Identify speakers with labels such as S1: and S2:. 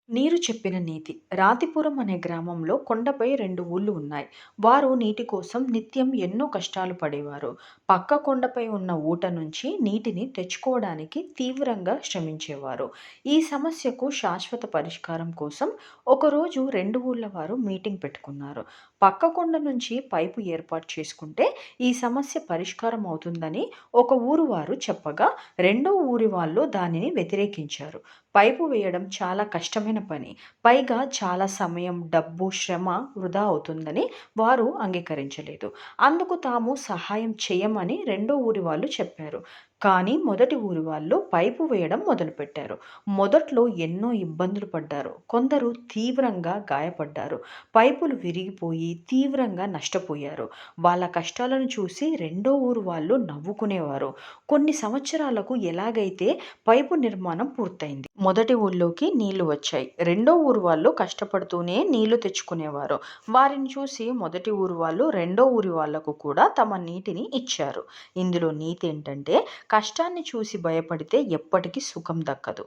S1: నీరు చెప్పిన నీతి. రాతిపురం అనే గ్రామంలో కొండపై 2 ఊళ్ళు ఉన్నాయి. వారు నీటి కోసం నిత్యం ఎన్నో కష్టాలు పడేవారు. పక్క కొండపై ఉన్న ఊట నుంచి నీటిని తెచ్చుకోవడానికి తీవ్రంగా శ్రమించేవారు. ఈ సమస్యకు శాశ్వత పరిష్కారం కోసం ఒకరోజు 2 ఊళ్ళ వారు మీటింగ్ పెట్టుకున్నారు. పక్క కొండ నుంచి పైపు ఏర్పాటు చేసుకుంటే ఈ సమస్య పరిష్కారం అవుతుందని ఒక ఊరు వారు చెప్పగా, రెండో ఊరి వాళ్ళు దానిని వ్యతిరేకించారు. పైపు వేయడం చాలా కష్టమైన పని. పైగా చాలా సమయం, డబ్బు, శ్రమ వృధా అవుతుందని వారు అంగీకరించలేదు. అందుకు తాము సహాయం చేయమని రెండో ఊరి వాళ్ళు చెప్పారు. కానీ మొదటి ఊరి వాళ్ళు పైపు వేయడం మొదలుపెట్టారు. మొదట్లో ఎన్నో ఇబ్బందులు పడ్డారు. కొందరు తీవ్రంగా గాయపడ్డారు. పైపులు విరిగిపోయి తీవ్రంగా నష్టపోయారు. వాళ్ళ కష్టాలను చూసి రెండో ఊరు వాళ్ళు నవ్వుకునేవారు. కొన్ని సంవత్సరాలకు ఎలాగైతే పైపు నిర్మాణం పూర్తయింది. మొదటి ఊళ్ళోకి నీళ్లు వచ్చాయి. రెండో ఊరు వాళ్ళు కష్టపడుతూనే నీళ్లు తెచ్చుకునేవారు. వారిని చూసి మొదటి ఊరు వాళ్ళు రెండో ఊరి వాళ్లకు కూడా తమ నీటిని ఇచ్చారు. ఇందులో నీతి ఏంటంటే, కష్టాన్ని చూసి భయపడితే ఎప్పటికీ సుఖం దక్కదు.